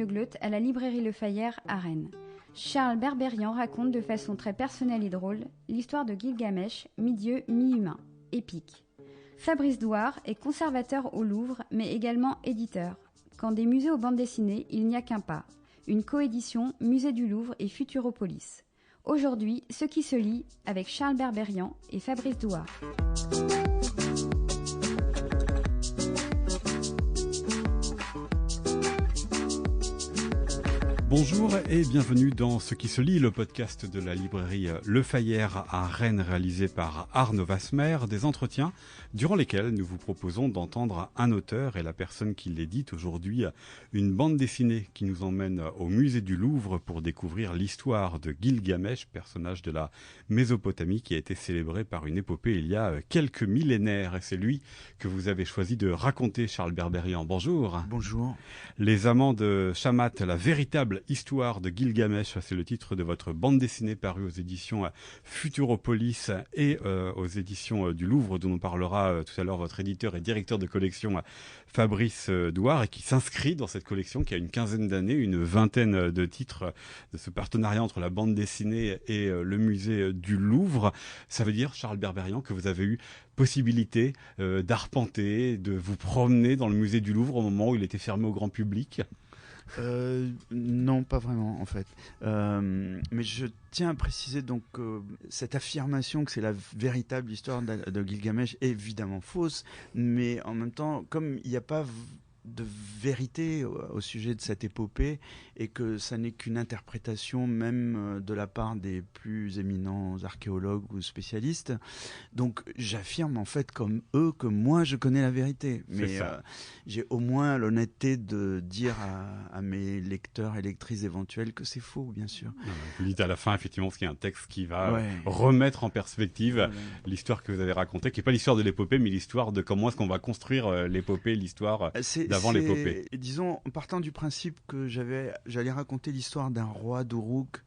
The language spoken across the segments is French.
Neugleuth à la librairie Le Fayère à Rennes. Charles Berberian raconte de façon très personnelle et drôle l'histoire de Gilgamesh, mi-dieu, mi-humain, épique. Fabrice Douard est conservateur au Louvre, mais également éditeur. Quand des musées aux bandes dessinées, il n'y a qu'un pas. Une coédition Musée du Louvre et Futuropolis. Aujourd'hui, Ce qui se lit avec Charles Berberian et Fabrice Douard. Bonjour et bienvenue dans Ce qui se lit, le podcast de la librairie Le Fayère à Rennes réalisé par Arnaud Vasmer, des entretiens durant lesquels nous vous proposons d'entendre un auteur et la personne qui l'édite aujourd'hui, une bande dessinée qui nous emmène au musée du Louvre pour découvrir l'histoire de Gilgamesh, personnage de la Mésopotamie qui a été célébré par une épopée il y a quelques millénaires. Et c'est lui que vous avez choisi de raconter, Charles Berberian. Bonjour. Bonjour. Les amants de Shamat, la véritable histoire de Gilgamesh, c'est le titre de votre bande dessinée parue aux éditions Futuropolis et aux éditions du Louvre, dont on parlera tout à l'heure votre éditeur et directeur de collection Fabrice Douard, et qui s'inscrit dans cette collection qui a une quinzaine d'années, une vingtaine de titres de ce partenariat entre la bande dessinée et le musée du Louvre. Ça veut dire, Charles Berberian, que vous avez eu possibilité d'arpenter, de vous promener dans le musée du Louvre au moment où il était fermé au grand public? Non, pas vraiment en fait. Mais je tiens à préciser donc cette affirmation que c'est la véritable histoire de Gilgamesh est évidemment fausse, mais en même temps, comme il n'y a pas de vérité au sujet de cette épopée et que ça n'est qu'une interprétation même de la part des plus éminents archéologues ou spécialistes, donc j'affirme en fait comme eux que moi je connais la vérité, mais j'ai au moins l'honnêteté de dire à mes lecteurs et lectrices éventuels que c'est faux, bien sûr. Vous dites à la fin effectivement ce qui est un texte qui va remettre en perspective l'histoire que vous avez racontée, qui n'est pas l'histoire de l'épopée mais l'histoire de comment est-ce qu'on va construire l'épopée, l'histoire d'avant l'épopée. Disons, en partant du principe que j'allais raconter l'histoire d'un roi d'Uruk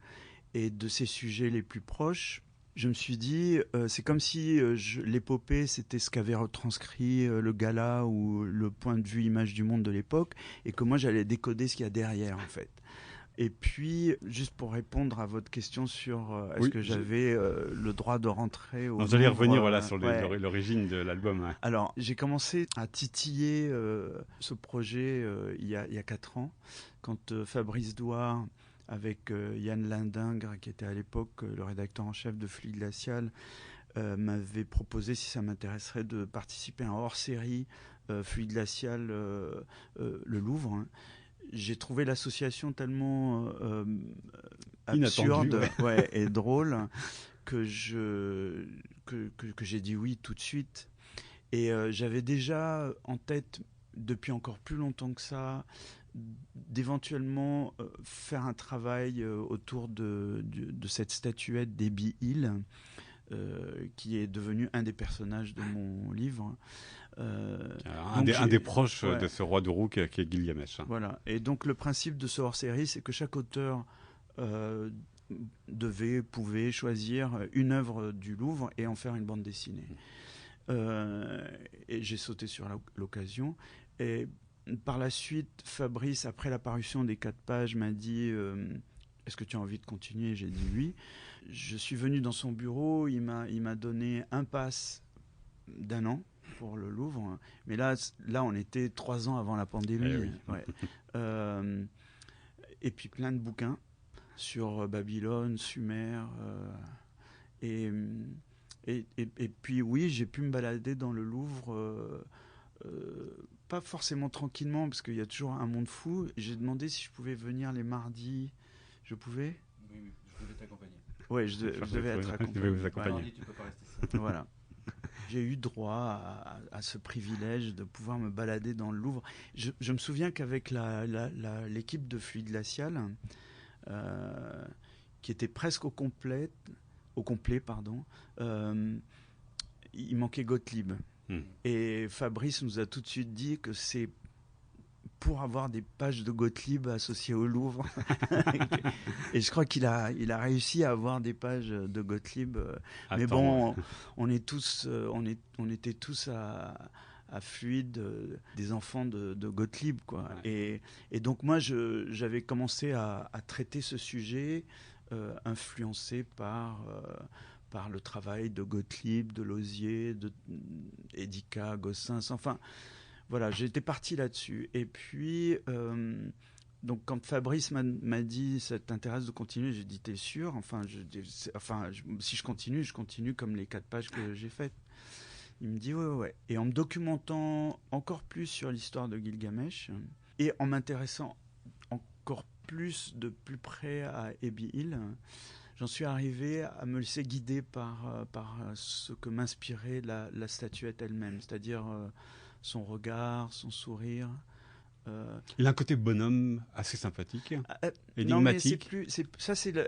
et de ses sujets les plus proches, je me suis dit, c'est comme si l'épopée, c'était ce qu'avait retranscrit le gala ou le point de vue image du monde de l'époque, et que moi, j'allais décoder ce qu'il y a derrière, en fait. Et puis, juste pour répondre à votre question sur est-ce que j'avais le droit de rentrer au Louvre. J'allais revenir sur l'origine de l'album. Ouais. Alors, j'ai commencé à titiller ce projet il y a 4 ans, quand Fabrice Douard, avec Yann Lindingre, qui était à l'époque le rédacteur en chef de Fluide Glacial, m'avait proposé, si ça m'intéresserait, de participer à un hors-série Fluide Glacial le Louvre. Hein. J'ai trouvé l'association tellement absurde et drôle que j'ai dit oui tout de suite. Et j'avais déjà en tête, depuis encore plus longtemps que ça, d'éventuellement faire un travail autour de cette statuette d'Ebi Hill, qui est devenu un des personnages de mon livre. Un des proches de ce roi d'Uruk qui est Gilgamesh. Voilà. Et donc le principe de ce hors-série, c'est que chaque auteur pouvait choisir une œuvre du Louvre et en faire une bande dessinée. Et j'ai sauté sur l'occasion. Et par la suite, Fabrice, après la parution des 4 pages, m'a dit est-ce que tu as envie de continuer? J'ai dit oui. Je suis venu dans son bureau, il m'a donné un pass d'1 an pour le Louvre, mais là on était 3 ans avant la pandémie. Et puis plein de bouquins sur Babylone, Sumer, et puis oui, j'ai pu me balader dans le Louvre, pas forcément tranquillement parce qu'il y a toujours un monde fou. J'ai demandé si je pouvais venir les mardis. Je pouvais? Oui, je devais t'accompagner. Oui, je devais être accompagné. Je vais vous accompagner. Mardi, tu peux pas rester seul. Voilà. J'ai eu droit à ce privilège de pouvoir me balader dans le Louvre. Je me souviens qu'avec l'équipe de Fluide Glacial, qui était presque au complet, il manquait Gottlieb. Et Fabrice nous a tout de suite dit que c'est pour avoir des pages de Gottlieb associées au Louvre. Et je crois qu'il a réussi à avoir des pages de Gottlieb. Mais bon, on était tous à Fluide, des enfants de Gottlieb, quoi. Et donc moi, j'avais commencé à traiter ce sujet influencé par le travail de Gottlieb, de Lausier, de Edica, Gossens, enfin voilà, j'étais parti là-dessus. Et puis donc quand Fabrice m'a dit ça t'intéresse de continuer, j'ai dit t'es sûr, si je continue comme les 4 pages que j'ai faites. Il me dit ouais. Et en me documentant encore plus sur l'histoire de Gilgamesh et en m'intéressant encore plus de plus près à Ebi Hill, j'en suis arrivé à me laisser guider par ce que m'inspirait la statuette elle-même, c'est-à-dire son regard, son sourire. Il a un côté bonhomme assez sympathique, énigmatique. Non, mais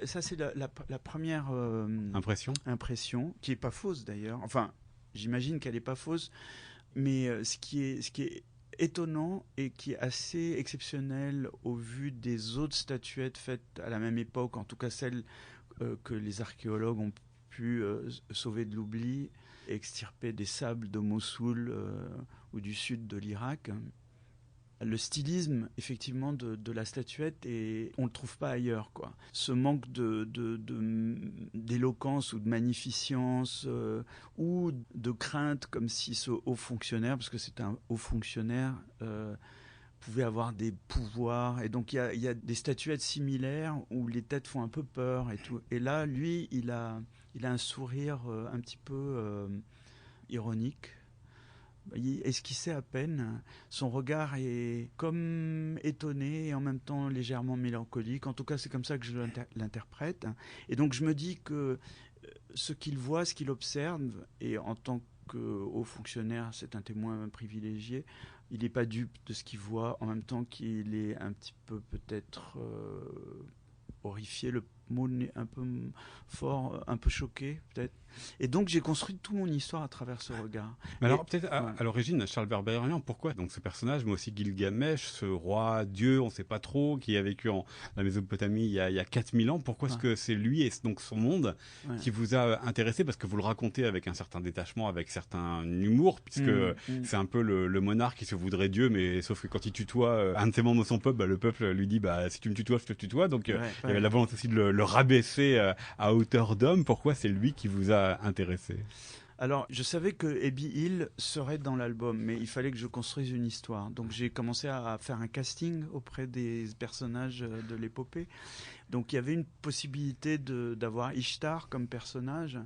c'est la première impression, qui est pas fausse d'ailleurs. Enfin, j'imagine qu'elle est pas fausse, mais ce qui est étonnant et qui est assez exceptionnel au vu des autres statuettes faites à la même époque, en tout cas celles que les archéologues ont pu sauver de l'oubli, extirper des sables de Mossoul ou du sud de l'Irak. Le stylisme, effectivement, de la statuette, on ne le trouve pas ailleurs, quoi. Ce manque d'éloquence ou de magnificence ou de crainte, comme si ce haut fonctionnaire, parce que c'est un haut fonctionnaire, pouvait avoir des pouvoirs. Et donc, il y a des statuettes similaires où les têtes font un peu peur et tout. Et là, lui, il a un sourire un petit peu ironique. Il esquissait à peine. Son regard est comme étonné et en même temps légèrement mélancolique. En tout cas, c'est comme ça que je l'interprète. Et donc, je me dis que ce qu'il voit, ce qu'il observe, et en tant que haut fonctionnaire, c'est un témoin privilégié, il n'est pas dupe de ce qu'il voit, en même temps qu'il est un petit peu peut-être horrifié, le mot est un peu fort, un peu choqué peut-être. Et donc j'ai construit toute mon histoire à travers ce regard. Mais alors peut-être à l'origine, Charles Berberian, pourquoi donc ce personnage, mais aussi Gilgamesh, ce roi dieu, on ne sait pas trop, qui a vécu en la Mésopotamie il y a 4000 ans, pourquoi est-ce que c'est lui et donc son monde qui vous a intéressé? Parce que vous le racontez avec un certain détachement, avec certain humour, puisque c'est un peu le monarque qui se voudrait dieu, mais sauf que quand il tutoie un de ses membres de son peuple, le peuple lui dit si tu me tutoies, je te tutoie. Donc il y avait la volonté aussi de le rabaisser à hauteur d'homme. Pourquoi c'est lui qui vous a intéressé? Alors, je savais que Ebi Hill serait dans l'album, mais il fallait que je construise une histoire. Donc, j'ai commencé à faire un casting auprès des personnages de l'épopée. Donc, il y avait une possibilité d'avoir Ishtar comme personnage,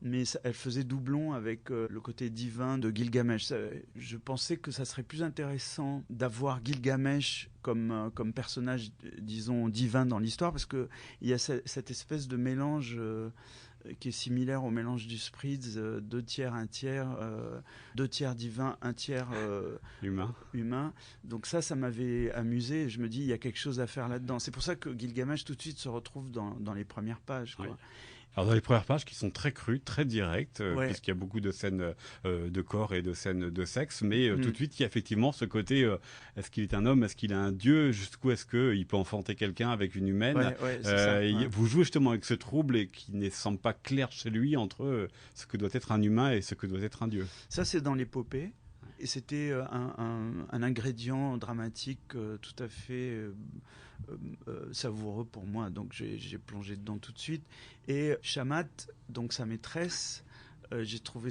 mais elle faisait doublon avec le côté divin de Gilgamesh. Je pensais que ça serait plus intéressant d'avoir Gilgamesh comme personnage, disons, divin dans l'histoire, parce qu'il y a cette espèce de mélange qui est similaire au mélange du Spritz, 2 tiers, 1 tiers, 2 tiers divin, 1 tiers humain. Donc ça m'avait amusé. Je me dis, il y a quelque chose à faire là-dedans. C'est pour ça que Gilgamesh tout de suite se retrouve dans les premières pages, quoi. Oui. Alors dans les premières pages qui sont très crues, très directes, puisqu'il y a beaucoup de scènes de corps et de scènes de sexe, mais tout de suite il y a effectivement ce côté est-ce qu'il est un homme, est-ce qu'il est un dieu, jusqu'où est-ce qu'il peut enfanter quelqu'un avec une humaine. Vous jouez justement avec ce trouble et qui ne semble pas clair chez lui entre ce que doit être un humain et ce que doit être un dieu. Ça c'est dans l'épopée. Et c'était un ingrédient dramatique tout à fait savoureux pour moi. Donc j'ai plongé dedans tout de suite. Et Shamat, donc sa maîtresse, j'ai trouvé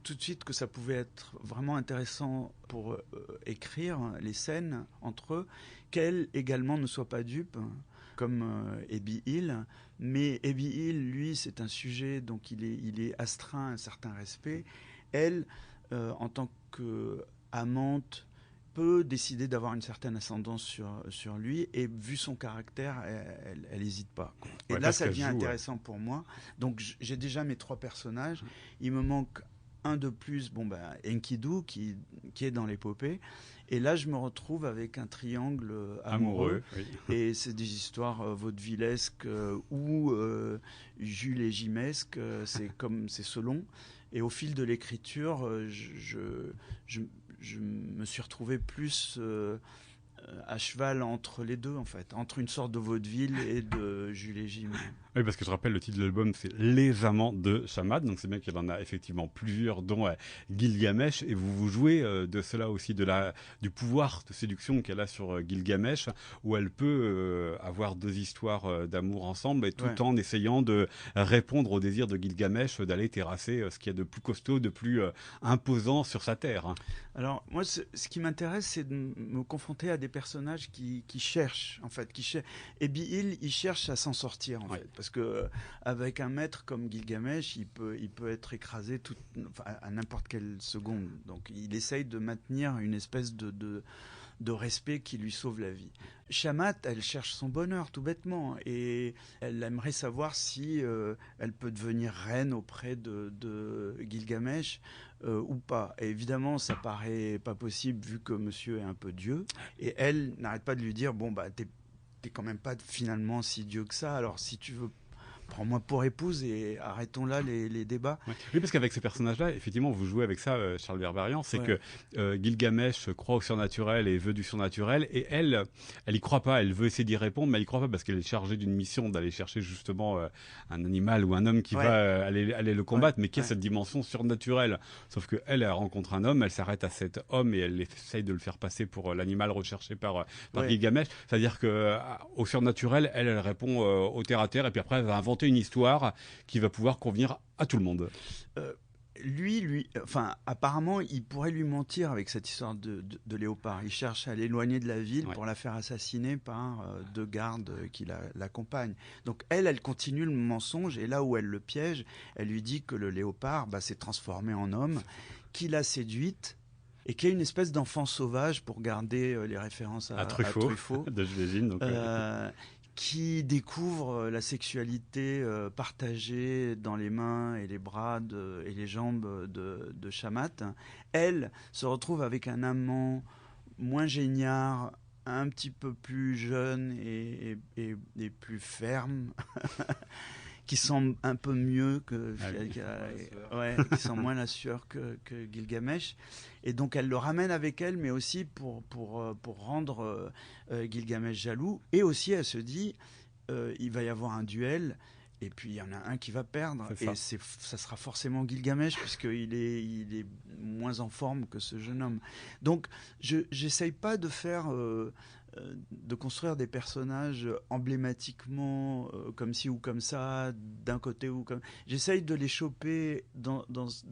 tout de suite que ça pouvait être vraiment intéressant pour écrire les scènes entre eux, qu'elle également ne soit pas dupe, comme Ebi Hill. Mais Ebi Hill, lui, c'est un sujet, donc il est astreint à un certain respect. Elle, en tant qu'amante, peut décider d'avoir une certaine ascendance sur lui, et vu son caractère, elle n'hésite pas, quoi. Et là, ça devient intéressant pour moi. Donc, j'ai déjà mes 3 personnages. Il me manque un de plus, Enkidu, qui est dans l'épopée. Et là, je me retrouve avec un triangle amoureux. Oui. Et c'est des histoires vaudevillesques ou Jules et Gimesques. C'est selon. Et au fil de l'écriture, je me suis retrouvé plus à cheval entre les deux, en fait, entre une sorte de vaudeville et de Jules et Jim. Oui, parce que je rappelle, le titre de l'album, c'est Les Amants de Shamat. Donc c'est bien qu'il y en a effectivement plusieurs, dont Gilgamesh. Et vous jouez de cela aussi, du pouvoir de séduction qu'elle a sur Gilgamesh, où elle peut avoir deux histoires d'amour ensemble, et tout en essayant de répondre au désir de Gilgamesh d'aller terrasser ce qu'il y a de plus costaud, de plus imposant sur sa terre. Hein. Alors moi, ce qui m'intéresse, c'est de me confronter à des personnages qui cherchent, en fait, Et Bill, il cherche à s'en sortir, en fait, parce que avec un maître comme Gilgamesh, il peut être écrasé à n'importe quelle seconde. Donc il essaye de maintenir une espèce de respect qui lui sauve la vie. Shamat, elle cherche son bonheur tout bêtement et elle aimerait savoir si elle peut devenir reine auprès de Gilgamesh ou pas. Et évidemment, ça paraît pas possible vu que monsieur est un peu Dieu. Et elle n'arrête pas de lui dire, bon, bah, t'es quand même pas finalement si Dieu que ça, alors si tu veux, prends-moi pour épouse et arrêtons là les débats. Ouais. Oui, parce qu'avec ces personnages-là, effectivement, vous jouez avec ça, Charles Berberian, c'est que Gilgamesh croit au surnaturel et veut du surnaturel, et elle y croit pas, elle veut essayer d'y répondre, mais elle y croit pas parce qu'elle est chargée d'une mission d'aller chercher justement un animal ou un homme qui va aller le combattre, mais qui a cette dimension surnaturelle. Sauf que elle rencontre un homme, elle s'arrête à cet homme et elle essaye de le faire passer pour l'animal recherché par Gilgamesh. C'est-à-dire que au surnaturel, elle répond au terre à terre, et puis après elle va inventer une histoire qui va pouvoir convenir à tout le monde. Apparemment, il pourrait lui mentir avec cette histoire de léopard. Il cherche à l'éloigner de la ville pour la faire assassiner par deux gardes qui l'accompagnent. Donc elle continue le mensonge, et là où elle le piège, elle lui dit que le léopard s'est transformé en homme, qu'il l'a séduite, et qu'il y a une espèce d'enfant sauvage, pour garder les références à Truffaut de Juvésine, qui découvre la sexualité partagée dans les mains et les bras et les jambes de Shamat. Elle se retrouve avec un amant moins géniard, un petit peu plus jeune et plus ferme, qui semble un peu mieux qui sent moins la sueur que Gilgamesh. Et donc elle le ramène avec elle, mais aussi pour rendre Gilgamesh jaloux. Et aussi elle se dit, il va y avoir un duel, et puis il y en a un qui va perdre, et ça sera forcément Gilgamesh, puisqu'il est moins en forme que ce jeune homme. Donc j'essaye pas de faire... de construire des personnages emblématiquement comme ci ou comme ça, d'un côté ou comme... J'essaye de les choper dans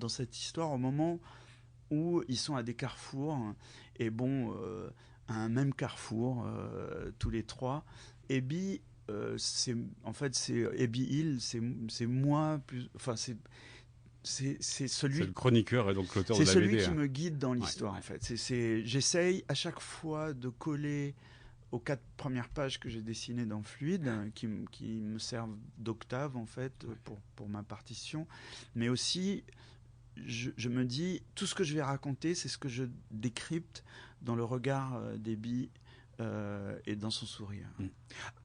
cette histoire au moment où ils sont à des carrefours, et à un même carrefour, tous les trois. Abby, c'est Abby Hill, c'est moi plus... Enfin, c'est celui... C'est le chroniqueur et donc l'auteur de la BD. C'est BD, celui qui me guide dans l'histoire, en fait. J'essaye à chaque fois de coller aux 4 premières pages que j'ai dessinées dans Fluide, qui me servent d'octave, en fait, pour ma partition. Mais aussi, je me dis, tout ce que je vais raconter, c'est ce que je décrypte dans le regard d'Abby et dans son sourire.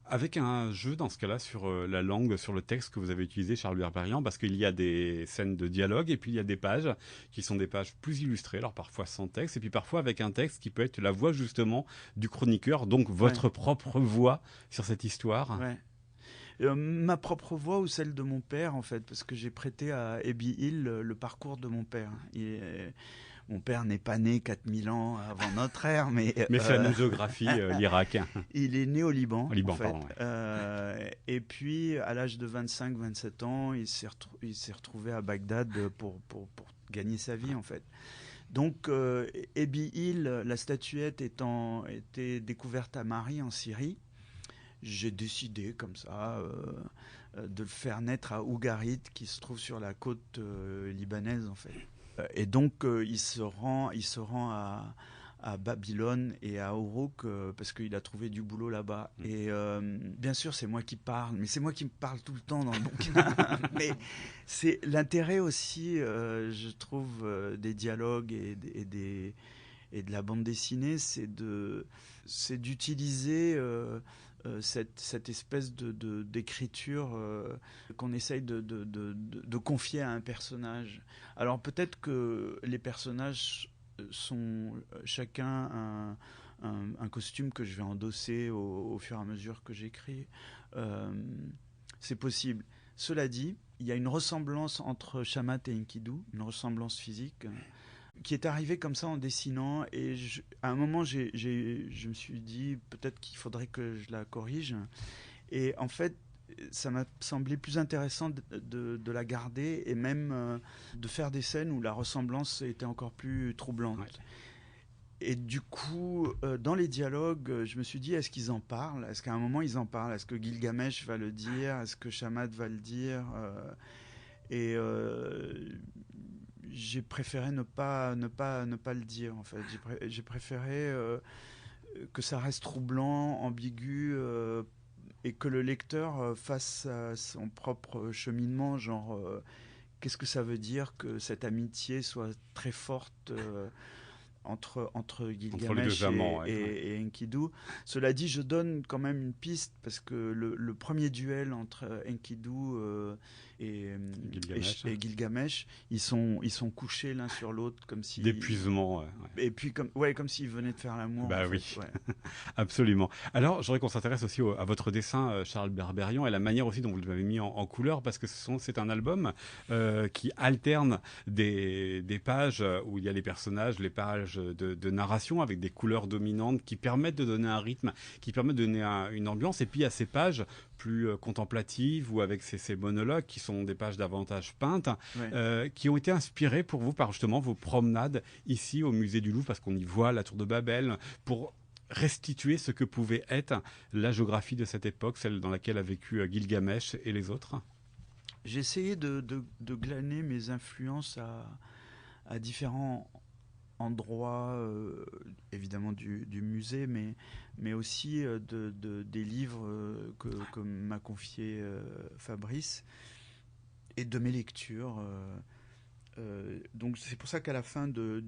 Avec un jeu, dans ce cas-là, sur la langue, sur le texte que vous avez utilisé, Charles Berberian, parce qu'il y a des scènes de dialogue, et puis il y a des pages qui sont des pages plus illustrées, alors parfois sans texte, et puis parfois avec un texte qui peut être la voix justement du chroniqueur, donc votre propre voix sur cette histoire. Ma propre voix ou celle de mon père, en fait, parce que j'ai prêté à Abby Hill le parcours de mon père. Mon père n'est pas né 4000 ans avant notre ère, mais c'est la géographie, l'Irak. Il est né au Liban. Au Liban, en fait. pardon. Et puis, à l'âge de 25-27 ans, il s'est retrouvé à Bagdad pour gagner sa vie, en fait. Donc, Abby Hill, la statuette était découverte à Mari, en Syrie. J'ai décidé, comme ça, de le faire naître à Ougarit, qui se trouve sur la côte libanaise, en fait. Et donc, il se rend à Babylone et à Uruk parce qu'il a trouvé du boulot là-bas. Et bien sûr, c'est moi qui parle, mais c'est moi qui me parle tout le temps dans le bouquin. Mais c'est l'intérêt aussi, je trouve, des dialogues et de la bande dessinée, c'est d'utiliser cette espèce d'écriture qu'on essaye de confier à un personnage. Alors peut-être que les personnages sont chacun un costume que je vais endosser au fur et à mesure que j'écris. C'est possible. Cela dit, il y a une ressemblance entre Chamat et Enkidu, une ressemblance physique qui est arrivée comme ça en dessinant. Et à un moment, je me suis dit peut-être qu'il faudrait que je la corrige. Et en fait, ça m'a semblé plus intéressant de la garder et même de faire des scènes où la ressemblance était encore plus troublante. Ouais. Et du coup, dans les dialogues, je me suis dit, est-ce qu'ils en parlent ? Est-ce qu'à un moment, ils en parlent ? Est-ce que Gilgamesh va le dire ? Est-ce que Chamat va le dire ? J'ai préféré ne pas le dire, en fait. J'ai préféré que ça reste troublant, ambigu, et que le lecteur fasse son propre cheminement, genre qu'est-ce que ça veut dire que cette amitié soit très forte entre Gilgamesh et Enkidu. Cela dit, je donne quand même une piste parce que le premier duel entre Enkidu et Gilgamesh, ils sont couchés l'un sur l'autre comme si d'épuisement. Et puis comme s'ils venaient de faire l'amour. Bah oui, fait. Ouais. Absolument. Alors, j'aurais qu'on s'intéresse aussi à votre dessin, Charles Berberian, et la manière aussi dont vous l'avez mis en couleur, parce que c'est un album qui alterne des pages où il y a les personnages, les pages de narration avec des couleurs dominantes qui permettent de donner un rythme, qui permettent de donner une ambiance, et puis il y a ces pages plus contemplatives ou avec ces monologues qui sont des pages davantage peintes, ouais. Qui ont été inspirées pour vous par justement vos promenades ici au musée du Louvre, parce qu'on y voit la tour de Babel, pour restituer ce que pouvait être la géographie de cette époque, celle dans laquelle a vécu Gilgamesh et les autres. J'ai essayé de glaner mes influences à différents endroits, évidemment du musée, mais aussi des livres que m'a confié Fabrice et de mes lectures. Donc c'est pour ça qu'à la fin de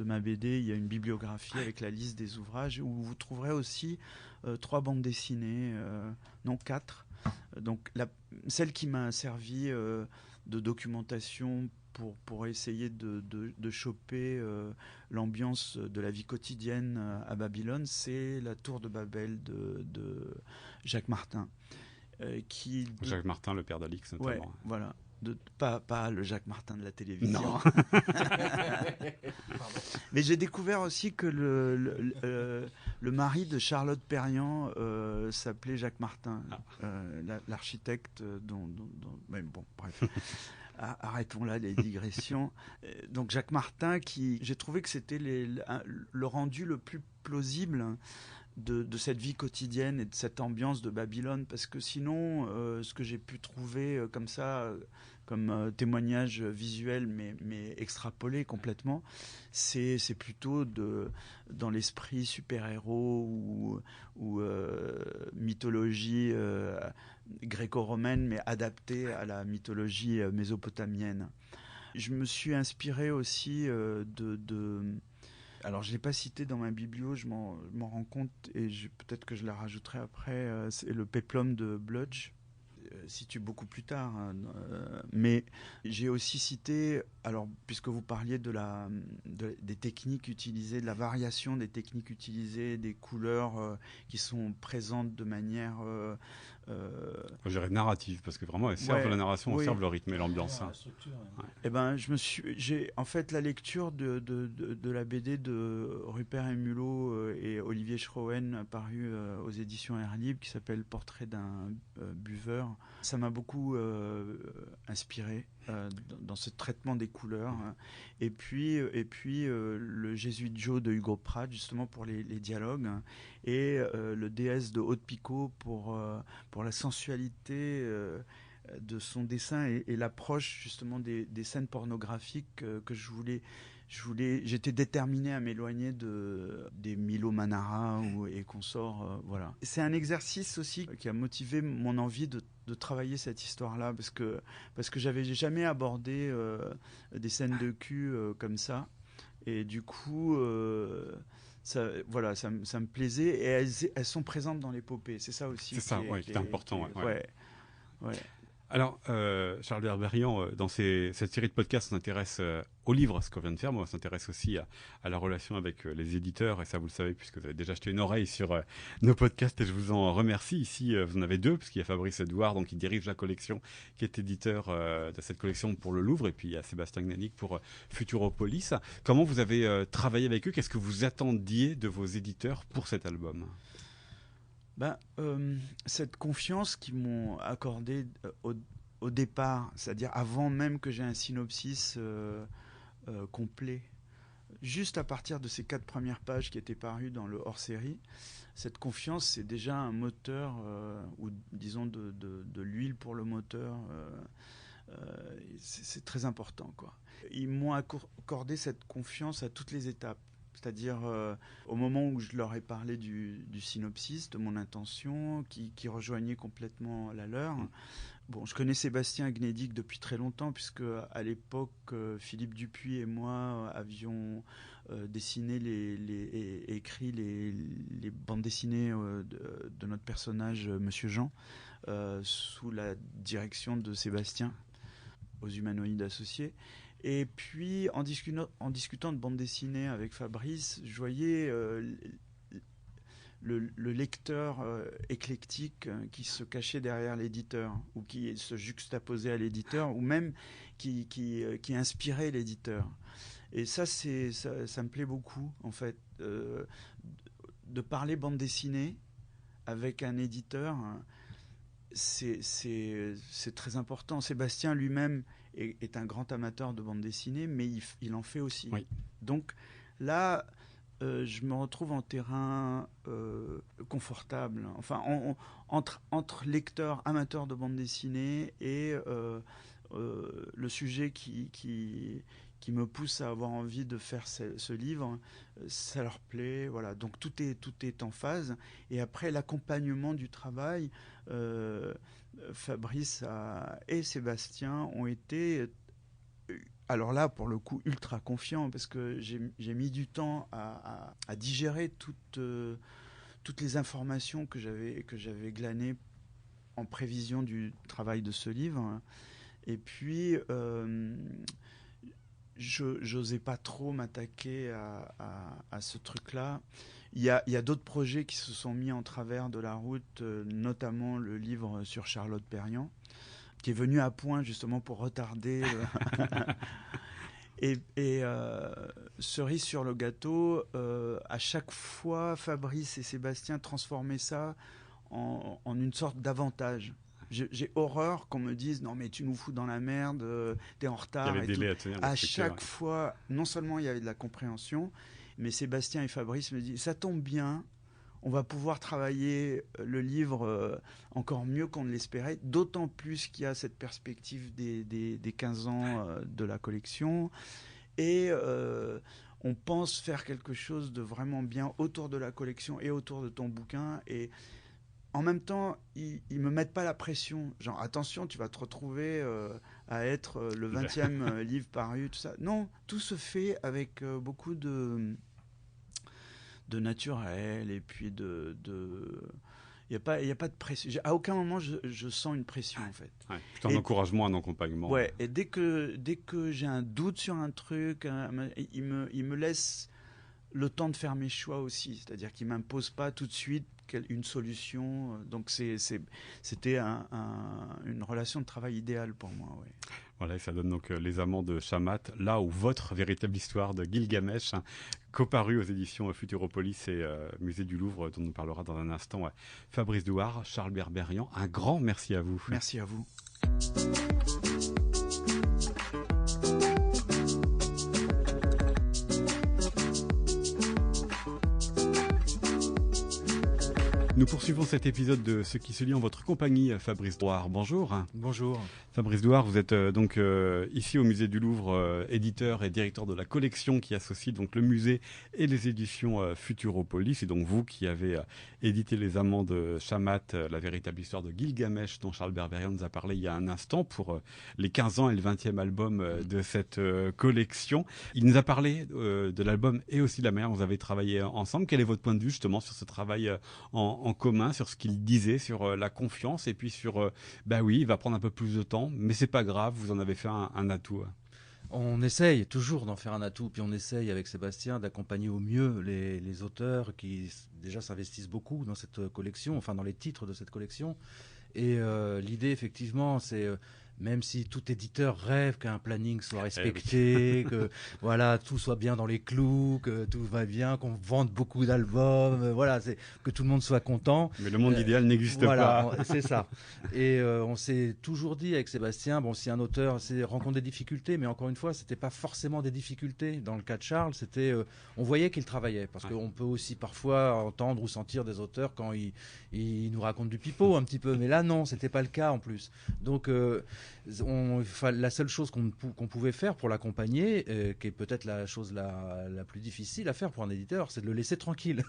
ma BD, il y a une bibliographie avec la liste des ouvrages où vous trouverez aussi 3 bandes dessinées, non 4. Donc celle qui m'a servi de documentation pour essayer de choper l'ambiance de la vie quotidienne à Babylone, c'est la tour de Babel de Jacques Martin. Jacques Martin, le père d'Alix notamment. Ouais, voilà. Pas le Jacques Martin de la télévision. Non. Mais j'ai découvert aussi que le mari de Charlotte Perriand s'appelait Jacques Martin, l'architecte mais bon, bref. Arrêtons là les digressions. Donc Jacques Martin, j'ai trouvé que c'était le rendu le plus plausible de cette vie quotidienne et de cette ambiance de Babylone, parce que sinon, ce que j'ai pu trouver comme ça, comme témoignage visuel, mais extrapolé complètement, c'est plutôt dans l'esprit super-héros ou mythologie gréco-romaine, mais adaptée à la mythologie mésopotamienne. Je me suis inspiré aussi alors, je ne l'ai pas cité dans ma biblio, je m'en rends compte, et peut-être que je la rajouterai après, c'est le péplum de Bludge, situé beaucoup plus tard. Mais j'ai aussi cité, alors, puisque vous parliez des techniques utilisées, de la variation des techniques utilisées, des couleurs qui sont présentes de manière... je dirais narrative, parce que vraiment, elles servent la narration, elles servent le rythme et l'ambiance. La structure, ouais. Eh ben, j'ai en fait la lecture de la BD de Rupert Emulot et Olivier Schroen, paru aux éditions Air Libre, qui s'appelle Portrait d'un buveur. Ça m'a beaucoup inspiré dans ce traitement des couleurs. Et puis le Jésuite Joe de Hugo Pratt, justement pour les dialogues, et le DS de Haute-Picot pour la sensualité de son dessin et l'approche justement des scènes pornographiques que j'étais déterminé à m'éloigner des Milo Manara et consorts. Voilà. C'est un exercice aussi qui a motivé mon envie de travailler cette histoire-là, parce que j'avais jamais abordé des scènes de cul comme ça, et du coup ça me plaisait, et elles sont présentes dans l'épopée. C'est ça aussi. C'est ça, qui est important. Ouais. Alors, Charles Berberian, dans cette série de podcasts, on s'intéresse au livre, ce qu'on vient de faire, mais on s'intéresse aussi à la relation avec les éditeurs, et ça vous le savez puisque vous avez déjà jeté une oreille sur nos podcasts, et je vous en remercie. Ici, vous en avez deux, puisqu'il y a Fabrice Edouard, donc, qui dirige la collection, qui est éditeur de cette collection pour le Louvre, et puis il y a Sébastien Gnanic pour Futuropolis. Comment vous avez travaillé avec eux? Qu'est-ce que vous attendiez de vos éditeurs pour cet album? Cette confiance qu'ils m'ont accordée au départ, c'est-à-dire avant même que j'ai un synopsis complet, juste à partir de ces 4 premières pages qui étaient parues dans le hors-série, cette confiance, c'est déjà un moteur, ou disons de l'huile pour le moteur. C'est très important, quoi. Ils m'ont accordé cette confiance à toutes les étapes. C'est-à-dire au moment où je leur ai parlé du synopsis, de mon intention, qui rejoignait complètement la leur. Bon, je connais Sébastien Gnedic depuis très longtemps, puisque à l'époque, Philippe Dupuis et moi avions dessiné et écrit les bandes dessinées de notre personnage, Monsieur Jean, sous la direction de Sébastien, aux Humanoïdes Associés. Et puis, en discutant de bande dessinée avec Fabrice, je voyais le lecteur éclectique qui se cachait derrière l'éditeur, ou qui se juxtaposait à l'éditeur, ou même qui inspirait l'éditeur. Et ça me plaît beaucoup, en fait, de parler bande dessinée avec un éditeur. C'est très important. Sébastien lui-même est un grand amateur de bande dessinée, mais il en fait aussi. Oui. Donc là, je me retrouve en terrain confortable. Enfin, entre lecteurs amateurs de bande dessinée et le sujet qui me pousse à avoir envie de faire ce livre, ça leur plaît, voilà. Donc tout est en phase. Et après, l'accompagnement du travail, Fabrice et Sébastien ont été, alors là, pour le coup, ultra confiants, parce que j'ai mis du temps à digérer toutes les informations que j'avais glanées en prévision du travail de ce livre. Et puis, j'osais pas trop m'attaquer à ce truc-là. Il y a d'autres projets qui se sont mis en travers de la route, notamment le livre sur Charlotte Perriand, qui est venu à point justement pour retarder. Et cerise sur le gâteau, à chaque fois, Fabrice et Sébastien transformaient ça en une sorte d'avantage. J'ai horreur qu'on me dise non mais tu nous fous dans la merde, t'es en retard. Il y avait des délais à tenir. À chaque fois, non seulement il y avait de la compréhension, mais Sébastien et Fabrice me disent ça tombe bien, on va pouvoir travailler le livre encore mieux qu'on ne l'espérait, d'autant plus qu'il y a cette perspective des 15 ans de la collection. Et on pense faire quelque chose de vraiment bien autour de la collection et autour de ton bouquin. Et en même temps, ils me mettent pas la pression. Genre, attention, tu vas te retrouver à être le 20e livre paru, tout ça. Non, tout se fait avec beaucoup de naturel, et puis il n'y a pas de pression. À aucun moment, je sens une pression, en fait. Ouais, plutôt un encouragement, un accompagnement. Ouais, et dès que j'ai un doute sur un truc, il me laisse le temps de faire mes choix aussi. C'est-à-dire qu'il ne m'impose pas tout de suite une solution. Donc c'était une relation de travail idéale pour moi. Ouais. Voilà, et ça donne donc Les Amants de Shamat, là où votre véritable histoire de Gilgamesh, coparu aux éditions Futuropolis et Musée du Louvre, dont nous parlera dans un instant Fabrice Douard, Charles Berberian. Un grand merci à vous. Merci à vous. Nous poursuivons cet épisode de Ce qui se lit en votre compagnie, Fabrice Douard. Bonjour. Bonjour. Fabrice Douard, vous êtes donc ici au Musée du Louvre, éditeur et directeur de la collection qui associe donc le musée et les éditions Futuropolis. Et donc vous qui avez édité Les Amants de Shamat, la véritable histoire de Gilgamesh dont Charles Berberian nous a parlé il y a un instant pour les 15 ans et le 20e album de cette collection. Il nous a parlé de l'album et aussi de la manière dont vous avez travaillé ensemble. Quel est votre point de vue justement sur ce travail en en commun sur ce qu'il disait, sur la confiance et puis sur, bah oui, il va prendre un peu plus de temps, mais c'est pas grave, vous en avez fait un atout. On essaye toujours d'en faire un atout, puis on essaye avec Sébastien d'accompagner au mieux les auteurs qui déjà s'investissent beaucoup dans cette collection, enfin dans les titres de cette collection. Et l'idée, effectivement, c'est même si tout éditeur rêve qu'un planning soit respecté, que voilà, tout soit bien dans les clous, que tout va bien, qu'on vende beaucoup d'albums, voilà, que tout le monde soit content. Mais le monde idéal n'existe voilà, pas. C'est ça. Et on s'est toujours dit avec Sébastien, bon, si un auteur rencontre des difficultés, mais encore une fois, c'était pas forcément des difficultés. Dans le cas de Charles, c'était, on voyait qu'il travaillait, parce qu'on peut aussi parfois entendre ou sentir des auteurs quand ils nous racontent du pipeau un petit peu, mais là non, c'était pas le cas en plus. Donc la seule chose qu'on pouvait faire pour l'accompagner, qui est peut-être la chose la plus difficile à faire pour un éditeur, c'est de le laisser tranquille.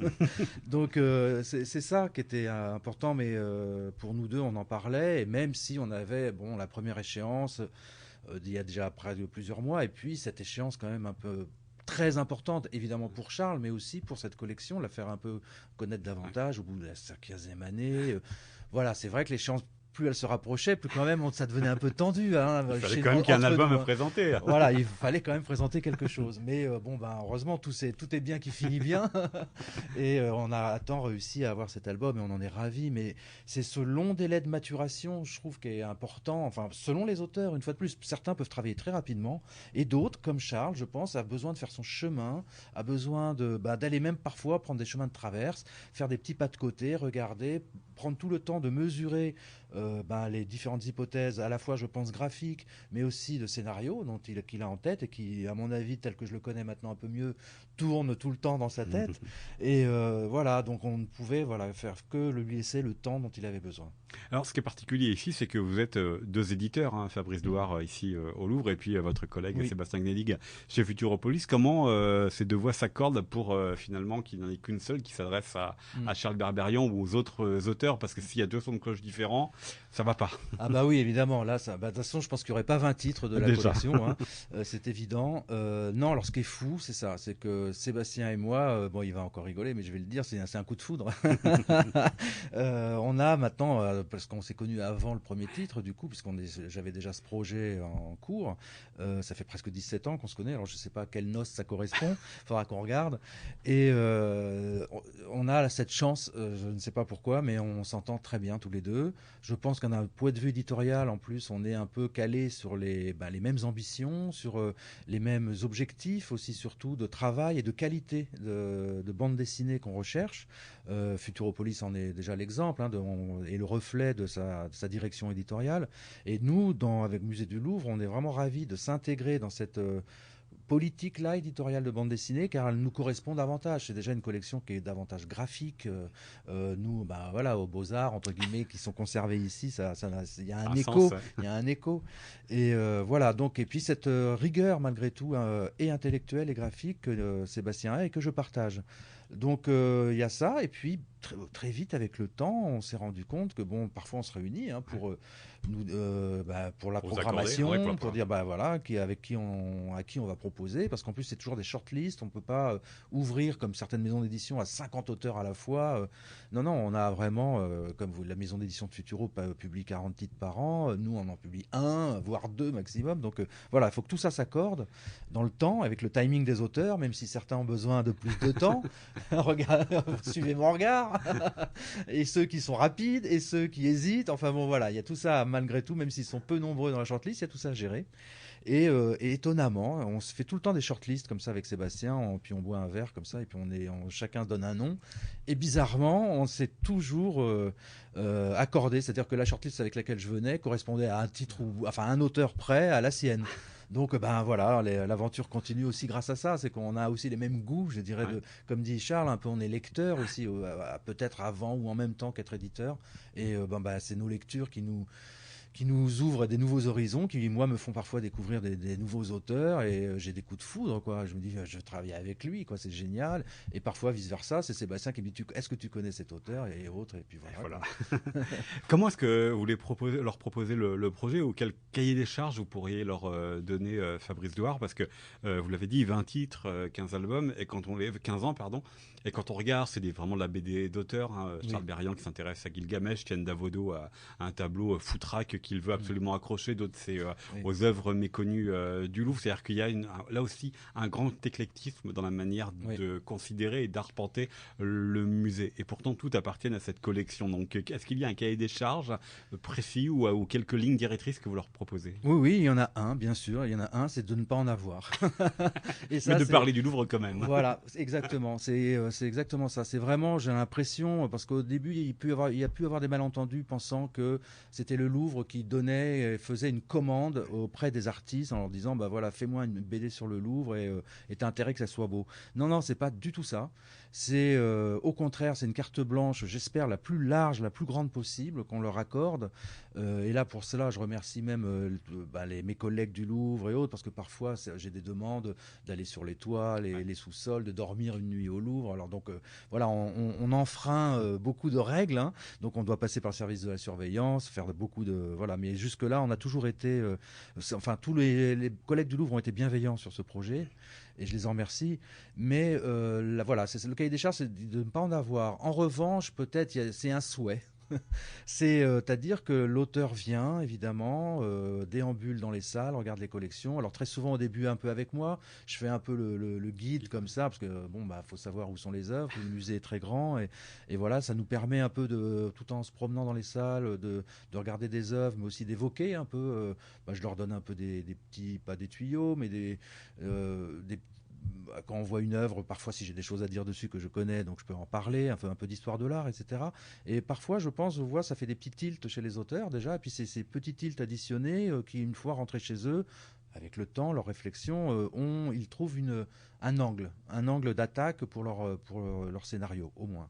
Donc c'est ça qui était important, mais pour nous deux, on en parlait, et même si on avait la première échéance il y a déjà plusieurs mois, et puis cette échéance quand même un peu très importante, évidemment pour Charles, mais aussi pour cette collection, la faire un peu connaître davantage au bout de la 15e année. Voilà, c'est vrai que l'échéance, plus elle se rapprochait, plus quand même ça devenait un peu tendu. Hein, il fallait quand même qu'il y ait un album à présenter. Voilà, il fallait quand même présenter quelque chose. Mais heureusement, tout est bien qui finit bien. Et on a à temps réussi à avoir cet album et on en est ravis. Mais c'est ce long délai de maturation, je trouve, qui est important. Enfin, selon les auteurs, une fois de plus, certains peuvent travailler très rapidement. Et d'autres, comme Charles, je pense, a besoin de faire son chemin, a besoin d'aller même parfois prendre des chemins de traverse, faire des petits pas de côté, regarder, prendre tout le temps de mesurer les différentes hypothèses, à la fois je pense graphiques, mais aussi de scénarios qu'il a en tête et qui, à mon avis, tel que je le connais maintenant un peu mieux, tourne tout le temps dans sa tête. Et voilà, donc on ne pouvait faire que lui laisser le temps dont il avait besoin. Alors ce qui est particulier ici, c'est que vous êtes deux éditeurs, hein, Fabrice Douard ici au Louvre et puis votre collègue Sébastien Gnelig chez Futuropolis. Comment ces deux voix s'accordent pour finalement qu'il n'y en ait qu'une seule qui s'adresse à Charles Berberian ou aux autres auteurs? Parce que s'il y a deux sons de cloche différents, ça va pas. Ah bah oui, évidemment. Là, de toute façon, je pense qu'il n'y aurait pas 20 titres de la collection. Hein. C'est évident. Non, alors ce qui est fou, c'est ça. C'est que Sébastien et moi, il va encore rigoler, mais je vais le dire, c'est un coup de foudre. On a maintenant, parce qu'on s'est connus avant le premier titre, du coup, j'avais déjà ce projet en cours. Ça fait presque 17 ans qu'on se connaît. Alors je ne sais pas à quelle noce ça correspond. Il faudra qu'on regarde. Et on a cette chance, je ne sais pas pourquoi, mais on s'entend très bien tous les deux. Je pense qu'un point de vue éditorial, en plus, on est un peu calé sur les mêmes ambitions, sur les mêmes objectifs aussi, surtout de travail et de qualité de bande dessinée qu'on recherche. Futuropolis en est déjà l'exemple et le reflet de sa direction éditoriale. Et nous, avec Musée du Louvre, on est vraiment ravis de s'intégrer dans cette politique-là éditoriale de bande dessinée, car elle nous correspond davantage. C'est déjà une collection qui est davantage graphique. Nous, aux Beaux-Arts, entre guillemets, qui sont conservés ici, il y a un écho. Il y a un écho. Et voilà, donc, et puis cette rigueur, malgré tout, et intellectuelle et graphique que Sébastien a et que je partage. Donc il y a ça, et puis très vite avec le temps, on s'est rendu compte que parfois on se réunit pour la programmation, pour dire à qui on va proposer, parce qu'en plus c'est toujours des shortlists, on peut pas ouvrir comme certaines maisons d'édition à 50 auteurs à la fois. Non, on a vraiment, comme la maison d'édition de Futuro publie 40 titres par an, nous on en publie 1, voire 2 maximum. Donc il faut que tout ça s'accorde dans le temps, avec le timing des auteurs, même si certains ont besoin de plus de temps. Suivez mon regard. Et ceux qui sont rapides et ceux qui hésitent. Enfin il y a tout ça malgré tout, même s'ils sont peu nombreux dans la shortlist, il y a tout ça à gérer. Et étonnamment, on se fait tout le temps des shortlists comme ça avec Sébastien, puis on boit un verre comme ça, et puis chacun donne un nom. Et bizarrement, on s'est toujours accordé, c'est-à-dire que la shortlist avec laquelle je venais correspondait à un titre un auteur près à la sienne. Donc l'aventure continue aussi grâce à ça, c'est qu'on a aussi les mêmes goûts, je dirais, comme dit Charles, un peu on est lecteur aussi, peut-être avant ou en même temps qu'être éditeur, et c'est nos lectures qui qui nous ouvrent des nouveaux horizons, qui moi me font parfois découvrir des nouveaux auteurs, et j'ai des coups de foudre, quoi. Je me dis, je travaille avec lui, quoi, c'est génial. Et parfois vice versa, c'est Sébastien qui me dit, est-ce que tu connais cet auteur et autres, et puis voilà. Comment est-ce que vous voulez leur proposer le projet, ou quel cahier des charges vous pourriez leur donner, Fabrice Douard, parce que vous l'avez dit, 20 titres, 15 albums, et quand on les 15 ans, pardon. Et quand on regarde, c'est vraiment de la BD d'auteur. Charles Berrian qui s'intéresse à Gilgamesh, Tienne Davodo à un tableau foutraque qu'il veut absolument accrocher. D'autres, c'est aux œuvres méconnues du Louvre. C'est-à-dire qu'il y a là aussi un grand éclectisme dans la manière de considérer et d'arpenter le musée. Et pourtant, tout appartient à cette collection. Donc, est-ce qu'il y a un cahier des charges précis ou quelques lignes directrices que vous leur proposez? Oui, il y en a un, bien sûr. Il y en a un, c'est de ne pas en avoir. Et ça, mais de parler du Louvre quand même. Voilà, exactement. C'est exactement ça. C'est vraiment, j'ai l'impression, parce qu'au début, il y a pu avoir des malentendus pensant que c'était le Louvre qui faisait une commande auprès des artistes en leur disant, bah voilà, fais-moi une BD sur le Louvre et t'as intérêt que ça soit beau. Non, c'est pas du tout ça. C'est au contraire, c'est une carte blanche, j'espère la plus large, la plus grande possible qu'on leur accorde. Et là, pour cela, je remercie même mes collègues du Louvre et autres, parce que parfois, j'ai des demandes d'aller sur les toits, les sous-sols, de dormir une nuit au Louvre. Alors donc, voilà, on enfreint beaucoup de règles, hein. Donc on doit passer par le service de la surveillance, faire beaucoup de... Voilà, mais jusque-là, on a toujours été... tous les collègues du Louvre ont été bienveillants sur ce projet. Et je les en remercie. Mais voilà, le cahier des charges, c'est de ne pas en avoir. En revanche, peut-être, c'est un souhait. C'est-à-dire que l'auteur vient, évidemment, déambule dans les salles, regarde les collections. Alors très souvent au début un peu avec moi, je fais un peu le guide comme ça, parce que faut savoir où sont les œuvres. Le musée est très grand et voilà, ça nous permet un peu tout en se promenant dans les salles, de regarder des œuvres, mais aussi d'évoquer un peu. Je leur donne un peu des petits, pas des tuyaux, mais des quand on voit une œuvre, parfois si j'ai des choses à dire dessus que je connais, donc je peux en parler, un peu d'histoire de l'art, etc. Et parfois, je vois, ça fait des petits tilts chez les auteurs déjà, et puis c'est ces petits tilts additionnés qui, une fois rentrés chez eux, avec le temps, leur réflexion, ils trouvent un angle d'attaque pour leur scénario, au moins.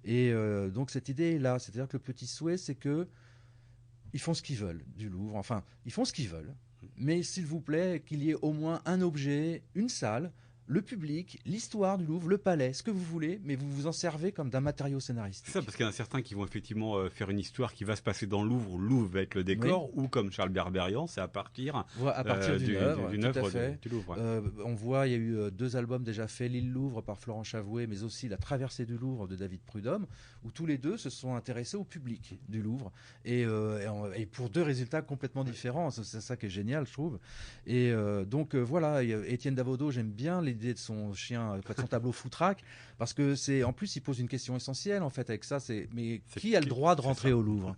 Et donc cette idée est là, c'est-à-dire que le petit souhait, c'est que ils font ce qu'ils veulent du Louvre, enfin, ils font ce qu'ils veulent, mais s'il vous plaît, qu'il y ait au moins un objet, une salle, le public, l'histoire du Louvre, le palais, ce que vous voulez, mais vous vous en servez comme d'un matériau scénaristique. C'est ça, parce qu'il y en a certains qui vont effectivement faire une histoire qui va se passer dans le Louvre, où le Louvre va être le décor, ou comme Charles Berberian, c'est à partir d'une œuvre du Louvre. On voit, il y a eu 2 albums déjà faits, L'île Louvre par Florent Chavoué, mais aussi La traversée du Louvre de David Prudhomme, où tous les deux se sont intéressés au public du Louvre, et pour 2 résultats complètement différents. C'est ça qui est génial, je trouve. Et donc voilà, Étienne Davodo, j'aime bien l'idée de son chien, de son tableau foutraque, parce que en plus il pose une question essentielle en fait avec ça, mais qui a le droit de rentrer au Louvre?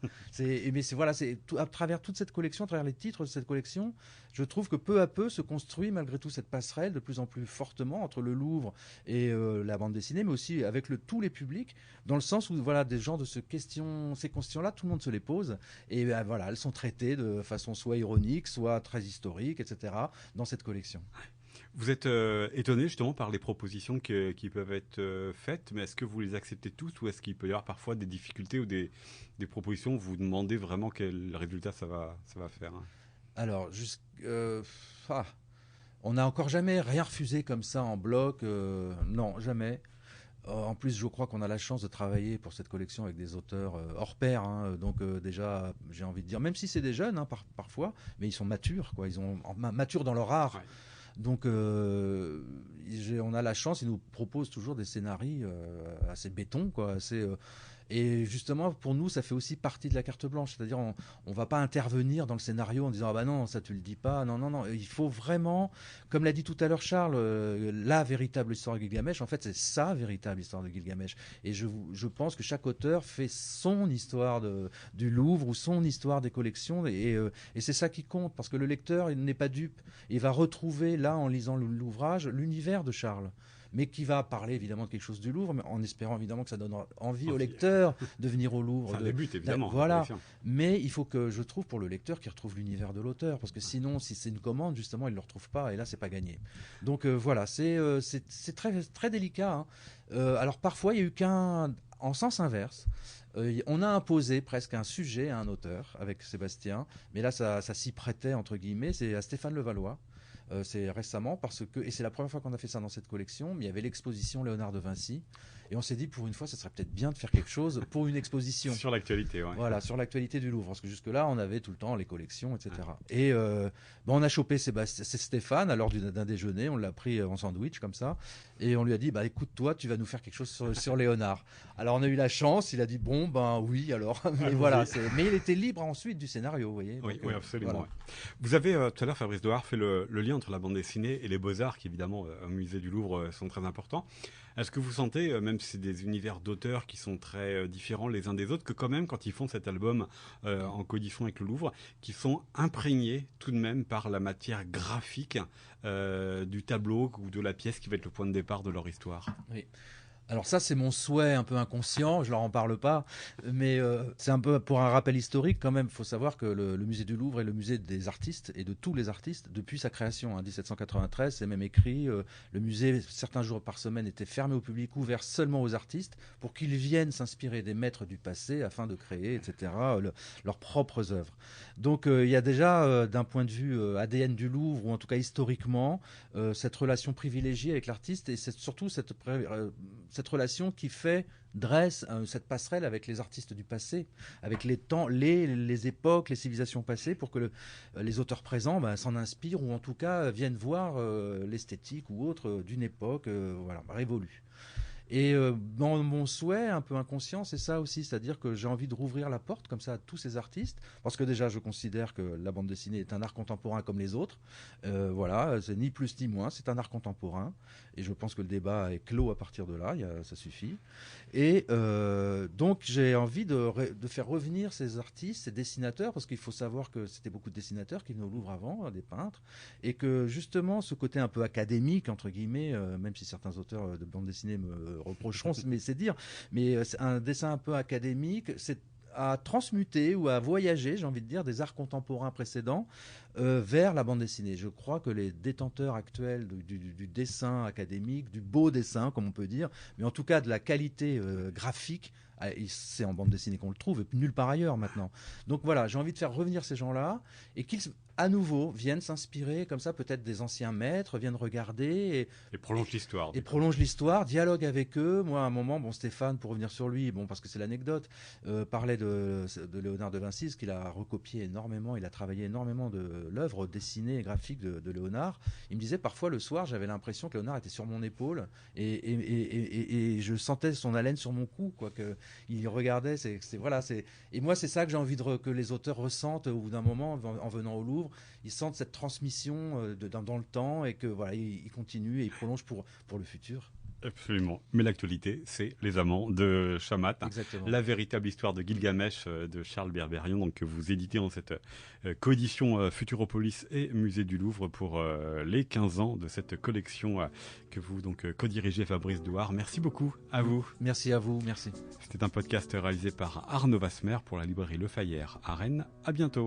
À travers toute cette collection, à travers les titres de cette collection, je trouve que peu à peu se construit malgré tout cette passerelle de plus en plus fortement entre le Louvre et la bande dessinée, mais aussi avec tous les publics, dans le sens où voilà, des gens de ces questions-là, tout le monde se les pose, et voilà, elles sont traitées de façon soit ironique, soit très historique, etc. dans cette collection. Vous êtes étonné justement par les propositions qui peuvent être faites, mais est-ce que vous les acceptez tous, ou est-ce qu'il peut y avoir parfois des difficultés ou des propositions où vous demandez vraiment quel résultat ça va faire, hein? Alors, on n'a encore jamais rien refusé comme ça en bloc, non, jamais. En plus, je crois qu'on a la chance de travailler pour cette collection avec des auteurs hors pair, hein, donc déjà, j'ai envie de dire, même si c'est des jeunes, hein, parfois, mais ils sont matures, quoi, ils sont matures dans leur art. Ouais. Donc, on a la chance, ils nous proposent toujours des scénarios assez béton, quoi, et justement, pour nous, ça fait aussi partie de la carte blanche. C'est-à-dire, on ne va pas intervenir dans le scénario en disant « Ah bah non, ça tu le dis pas. » Non. Il faut vraiment, comme l'a dit tout à l'heure Charles, la véritable histoire de Gilgamesh, en fait, c'est sa véritable histoire de Gilgamesh. Et je pense que chaque auteur fait son histoire du Louvre ou son histoire des collections. Et c'est ça qui compte, parce que le lecteur, il n'est pas dupe. Il va retrouver, là, en lisant l'ouvrage, l'univers de Charles, mais qui va parler évidemment de quelque chose du Louvre, mais en espérant évidemment que ça donne envie au lecteur de venir au Louvre. C'est un début, évidemment. Voilà. Mais il faut que, je trouve, pour le lecteur, qu'il retrouve l'univers de l'auteur, parce que sinon, si c'est une commande, justement, il ne le retrouve pas, et là, c'est pas gagné. Donc voilà, c'est très, très délicat, hein. Alors parfois, il y a eu en sens inverse, On a imposé presque un sujet à un auteur avec Sébastien, mais là ça s'y prêtait entre guillemets, c'est à Stéphane Levallois. C'est récemment parce que, et c'est la première fois qu'on a fait ça dans cette collection, mais il y avait l'exposition Léonard de Vinci, et on s'est dit pour une fois, ça serait peut-être bien de faire quelque chose pour une exposition. Sur l'actualité, ouais. Voilà, sur l'actualité du Louvre, parce que jusque-là, on avait tout le temps les collections, etc. Et on a chopé Stéphane, lors d'un déjeuner, on l'a pris en sandwich comme ça, et on lui a dit, écoute, toi, tu vas nous faire quelque chose sur Léonard. Alors on a eu la chance, il a dit, bon, oui, alors, mais voilà. Mais il était libre ensuite du scénario, vous voyez. Oui, donc, oui, absolument. voilà. Ouais. Vous avez tout à l'heure, Fabrice Doard, fait le lien entre la bande dessinée et les beaux-arts, qui évidemment au musée du Louvre sont très importants. Est-ce que vous sentez, même si c'est des univers d'auteurs qui sont très différents les uns des autres, que quand même, quand ils font cet album en coédition avec le Louvre, qu'ils sont imprégnés tout de même par la matière graphique du tableau ou de la pièce qui va être le point de départ de leur histoire? Oui. Alors ça, c'est mon souhait un peu inconscient, je leur en parle pas, mais c'est un peu pour un rappel historique quand même. Il faut savoir que le musée du Louvre est le musée des artistes et de tous les artistes depuis sa création, 1793. C'est même écrit, le musée, certains jours par semaine, était fermé au public, ouvert seulement aux artistes pour qu'ils viennent s'inspirer des maîtres du passé afin de créer, etc., leurs propres œuvres. Donc il y a déjà, d'un point de vue ADN du Louvre, ou en tout cas historiquement, cette relation privilégiée avec l'artiste, et c'est surtout cette relation qui dresse cette passerelle avec les artistes du passé, avec les temps, les époques, les civilisations passées, pour que les auteurs présents s'en inspirent, ou en tout cas viennent voir l'esthétique ou autre d'une époque révolue. Et dans mon souhait un peu inconscient, c'est ça aussi, c'est-à-dire que j'ai envie de rouvrir la porte comme ça à tous ces artistes, parce que déjà je considère que la bande dessinée est un art contemporain comme les autres. C'est ni plus ni moins, c'est un art contemporain, et je pense que le débat est clos à partir de là, ça suffit. Et donc j'ai envie de faire revenir ces artistes, ces dessinateurs, parce qu'il faut savoir que c'était beaucoup de dessinateurs qui venaient au Louvre avant, des peintres, et que justement ce côté un peu académique, entre guillemets, même si certains auteurs de bande dessinée me reprocheront, mais c'est dire, mais un dessin un peu académique, c'est à transmuter ou à voyager, j'ai envie de dire, des arts contemporains précédents vers la bande dessinée. Je crois que les détenteurs actuels du dessin académique, du beau dessin, comme on peut dire, mais en tout cas de la qualité graphique, c'est en bande dessinée qu'on le trouve, et nulle part ailleurs maintenant. Donc voilà, j'ai envie de faire revenir ces gens-là, et qu'ils, à nouveau, viennent s'inspirer, comme ça, peut-être des anciens maîtres, viennent regarder. Et prolongent l'histoire. Et prolongent l'histoire, dialogue avec eux. Moi, à un moment, Stéphane, pour revenir sur lui, parce que c'est l'anecdote, parlait de Léonard de Vinci, parce qu'il a recopié énormément, il a travaillé énormément de l'œuvre dessinée et graphique de Léonard. Il me disait, parfois, le soir, j'avais l'impression que Léonard était sur mon épaule, et je sentais son haleine sur mon cou, quoi, que il regardait, et moi c'est ça que j'ai envie que les auteurs ressentent au bout d'un moment en venant au Louvre. Ils sentent cette transmission dans le temps, et que ils continuent et ils prolongent pour le futur. Absolument. Mais l'actualité, c'est Les Amants de Chamat. Exactement. La véritable histoire de Gilgamesh de Charles Berberian, donc que vous éditez dans cette coédition Futuropolis et Musée du Louvre pour les 15 ans de cette collection que vous donc co-dirigez, Fabrice Doard. Merci beaucoup à vous. Merci à vous, merci. C'était un podcast réalisé par Arnaud Vasmer pour la librairie Le Fayère à Rennes. À bientôt.